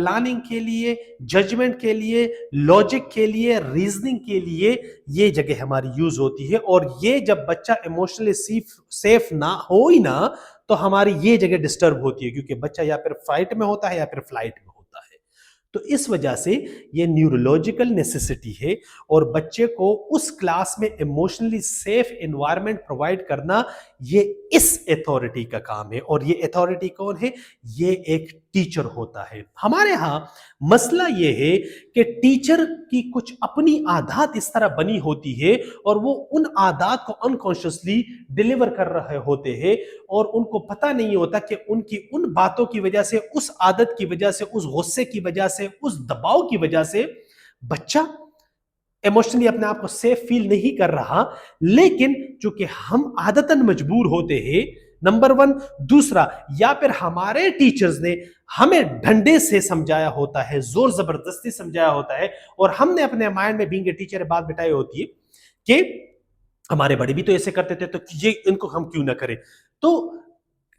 Planning کے لیے، judgment کے لیے، لاجک کے لیے، ریزننگ کے لیے یہ جگہ ہماری یوز ہوتی ہے. اور یہ جب بچہ ایموشنلی سیف نہ ہو ہی نہ تو ہماری یہ جگہ ڈسٹرب ہوتی ہے، کیونکہ بچہ یا پھر فائٹ میں ہوتا ہے یا پھر فلائٹ میں ہوتا ہے. تو اس وجہ سے یہ نیورولوجیکل نیسیسٹی ہے، اور بچے کو اس کلاس میں ایموشنلی سیف انوائرمنٹ پرووائڈ کرنا یہ اس اتھارٹی کا کام ہے. اور یہ اتھارٹی کون ہے؟ یہ ایک ٹیچر ہوتا ہے. ہمارے ہاں مسئلہ یہ ہے کہ ٹیچر کی کچھ اپنی عادات اس طرح بنی ہوتی ہے اور وہ ان عادات کو انکانشیسلی ڈیلیور کر رہے ہوتے ہیں، اور ان کو پتہ نہیں ہوتا کہ ان کی ان باتوں کی وجہ سے، اس عادت کی وجہ سے، اس غصے کی وجہ سے، اس دباؤ کی وجہ سے بچہ ایموشنلی اپنے آپ کو سیف فیل نہیں کر رہا. لیکن چونکہ ہم عادتاً مجبور ہوتے ہیں، نمبر ون. دوسرا، یا پھر ہمارے ٹیچرز نے ہمیں ڈنڈے سے سمجھایا ہوتا ہے، زور زبردستی سمجھایا ہوتا ہے، اور ہم نے اپنے مائنڈ میں بینگ اے ٹیچر بات بٹائی ہوتی ہے کہ ہمارے بڑے بھی تو ایسے کرتے تھے، تو یہ ان کو ہم کیوں نہ کریں. تو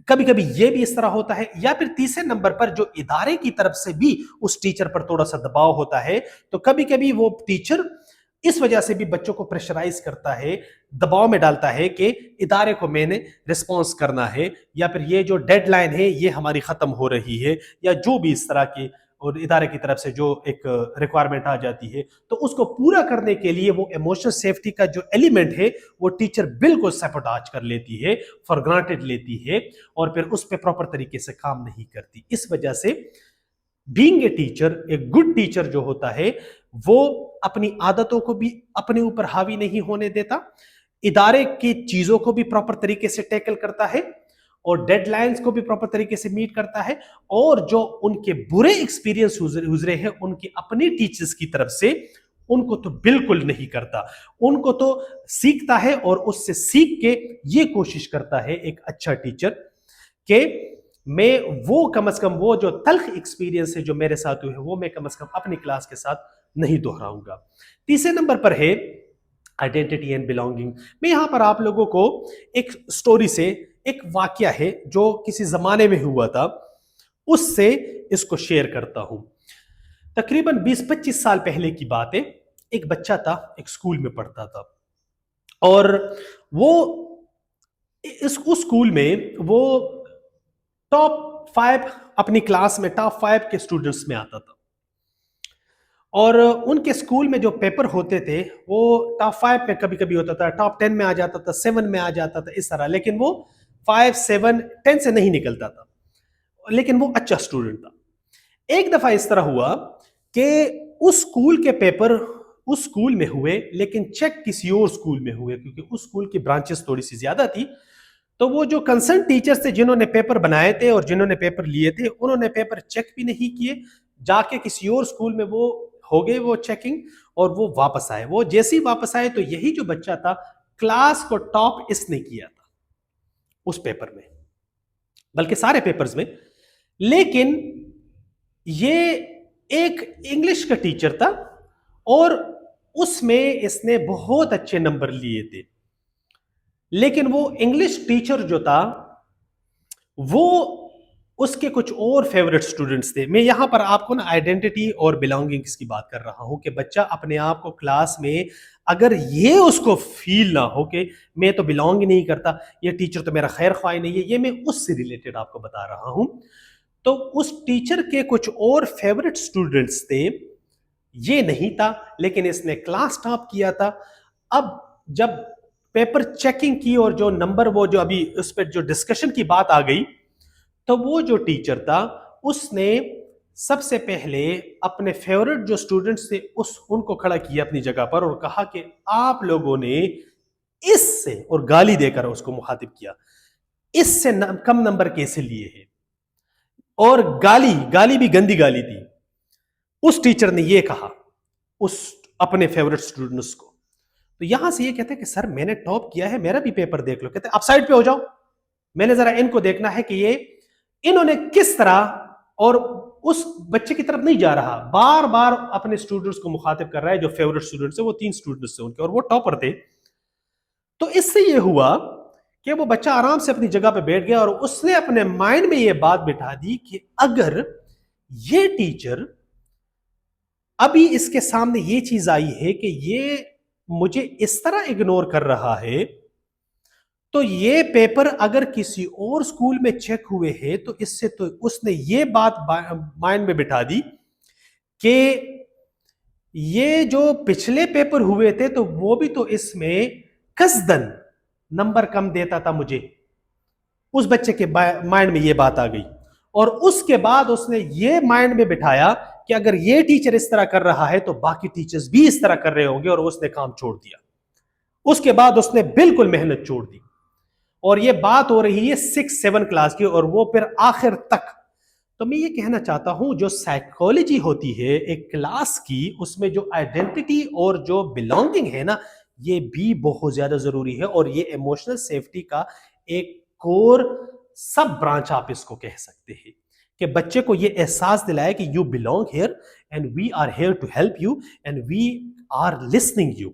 کبھی کبھی یہ بھی اس طرح ہوتا ہے. یا پھر تیسرے نمبر پر جو ادارے کی طرف سے بھی اس ٹیچر پر تھوڑا سا دباؤ ہوتا ہے، تو کبھی کبھی وہ ٹیچر اس وجہ سے بھی بچوں کو پریشرائز کرتا ہے، دباؤ میں ڈالتا ہے کہ ادارے کو میں نے ریسپانس کرنا ہے، یا پھر یہ جو ڈیڈ لائن ہے یہ ہماری ختم ہو رہی ہے، یا جو بھی اس طرح کی اور ادارے کی طرف سے جو ایک ریکوائرمنٹ آ جاتی ہے، تو اس کو پورا کرنے کے لیے وہ ایموشنل سیفٹی کا جو ایلیمنٹ ہے وہ ٹیچر بالکل سیبوٹاج کر لیتی ہے، فار گرانٹیڈ لیتی ہے، اور پھر اس پہ پراپر طریقے سے کام نہیں کرتی. اس وجہ سے بینگ اے ٹیچر، ایک گڈ ٹیچر جو ہوتا ہے وہ اپنی عادتوں کو بھی اپنے اوپر حاوی نہیں ہونے دیتا، ادارے کی چیزوں کو بھی پراپر طریقے سے ٹیکل کرتا ہے، اور ڈیڈ لائنز کو بھی پراپر طریقے سے میٹ کرتا ہے، اور جو ان کے برے ایکسپیرینس گزرے ہیں ان کی اپنی ٹیچرز کی طرف سے ان کو تو بالکل نہیں کرتا. ان کو تو سیکھتا ہے، اور اس سے سیکھ کے یہ کوشش کرتا ہے ایک اچھا ٹیچر کہ میں وہ کم از کم وہ جو تلخ ایکسپیرینس ہے جو میرے ساتھ ہوئے ہیں وہ میں کم از کم اپنی کلاس کے ساتھ نہیں دہراؤں گا. تیسرے نمبر پر ہے آئیڈینٹی اینڈ بلانگنگ. میں یہاں پر آپ لوگوں کو ایک سٹوری سے، ایک واقعہ ہے جو کسی زمانے میں ہوا تھا، اس سے اس کو شیئر کرتا ہوں. تقریباً 20-25 سال پہلے کی بات ہے. ایک بچہ تھا، ایک اسکول میں پڑھتا تھا، اور وہ اس اسکول میں وہ ٹاپ 5 اپنی کلاس میں ٹاپ 5 کے اسٹوڈنٹس میں آتا تھا. اور ان کے اسکول میں جو پیپر ہوتے تھے وہ ٹاپ 5 میں کبھی کبھی ہوتا تھا، ٹاپ 10 میں آ جاتا تھا، 7 میں آ جاتا تھا، اس طرح. لیکن وہ 5 7 10 سے نہیں نکلتا تھا، لیکن وہ اچھا اسٹوڈنٹ تھا. ایک دفعہ اس طرح ہوا کہ اس اسکول کے پیپر اس اسکول میں ہوئے، لیکن چیک کسی اور اسکول میں ہوئے، کیونکہ اس اسکول کی برانچز تھوڑی سی زیادہ تھی. تو وہ جو کنسرن ٹیچرز تھے جنہوں نے پیپر بنائے تھے اور جنہوں نے پیپر لیے تھے، انہوں نے پیپر چیک بھی نہیں کیے، جا کے کسی اور اسکول میں وہ ہو گئے وہ چیکنگ، اور وہ واپس آئے. وہ جیسے ہی واپس آئے تو یہی جو بچہ تھا کلاس کو ٹاپ اس نے کیا تھا اس پیپر میں، بلکہ سارے پیپرز میں. لیکن یہ ایک انگلش کا ٹیچر تھا، اور اس میں اس نے بہت اچھے نمبر لیے تھے. لیکن وہ انگلش ٹیچر جو تھا وہ اس کے کچھ اور فیوریٹ سٹوڈنٹس تھے. میں یہاں پر آپ کو نا آئیڈینٹی اور بلانگنگز کی بات کر رہا ہوں کہ بچہ اپنے آپ کو کلاس میں اگر یہ اس کو فیل نہ ہو کہ میں تو بلانگ نہیں کرتا، یہ ٹیچر تو میرا خیر خواہ نہیں ہے، یہ میں اس سے ریلیٹڈ آپ کو بتا رہا ہوں. تو اس ٹیچر کے کچھ اور فیوریٹ سٹوڈنٹس تھے، یہ نہیں تھا، لیکن اس نے کلاس ٹاپ کیا تھا. اب جب پیپر چیکنگ کی اور جو نمبر وہ جو ابھی اس پہ جو ڈسکشن کی بات آ گئی، تو وہ جو ٹیچر تھا اس نے سب سے پہلے اپنے فیورٹ جو سٹوڈنٹس تھے ان کو کھڑا کیا اپنی جگہ پر اور کہا کہ آپ لوگوں نے اس سے، اور گالی دے کر اس کو مخاطب کیا، اس سے کم نمبر کیسے لیے ہیں. اور گالی بھی گندی گالی تھی. اس ٹیچر نے یہ کہا اس اپنے فیورٹ سٹوڈنٹس کو. تو یہاں سے یہ کہتے ہیں کہ سر میں نے ٹاپ کیا ہے، میرا بھی پیپر دیکھ لو. کہتے ہیں آپ سائڈ پہ ہو جاؤ، میں نے ذرا ان کو دیکھنا ہے کہ یہ انہوں نے کس طرح، اور اس بچے کی طرف نہیں جا رہا، بار بار اپنے سٹوڈنٹس کو مخاطب کر رہا ہے جو فیورٹ سٹوڈنٹس ہیں. وہ 3 سٹوڈنٹس تھے ان کے، اور وہ ٹاپر تھے. تو اس سے یہ ہوا کہ وہ بچہ آرام سے اپنی جگہ پہ بیٹھ گیا، اور اس نے اپنے مائنڈ میں یہ بات بٹھا دی کہ اگر یہ ٹیچر ابھی اس کے سامنے یہ چیز آئی ہے کہ یہ مجھے اس طرح اگنور کر رہا ہے، تو یہ پیپر اگر کسی اور اسکول میں چیک ہوئے ہیں تو اس نے یہ بات مائنڈ میں بٹھا دی کہ یہ جو پچھلے پیپر ہوئے تھے تو وہ بھی تو اس میں قصدن نمبر کم دیتا تھا مجھے. اس بچے کے مائنڈ میں یہ بات آ گئی، اور اس کے بعد اس نے یہ مائنڈ میں بٹھایا کہ اگر یہ ٹیچر اس طرح کر رہا ہے تو باقی ٹیچرز بھی اس طرح کر رہے ہوں گے، اور اس نے کام چھوڑ دیا. اس کے بعد اس نے بالکل محنت چھوڑ دی. اور یہ بات ہو رہی ہے 6-7 کلاس کی، اور وہ پھر آخر تک. تو میں یہ کہنا چاہتا ہوں جو سائیکالوجی ہوتی ہے ایک کلاس کی، اس میں جو آئیڈینٹی اور جو بلانگنگ ہے نا، یہ بھی بہت زیادہ ضروری ہے. اور یہ ایموشنل سیفٹی کا ایک کور سب برانچ آپ اس کو کہہ سکتے ہیں کہ بچے کو یہ احساس دلائے کہ you belong here and we are here to help you and we are listening you.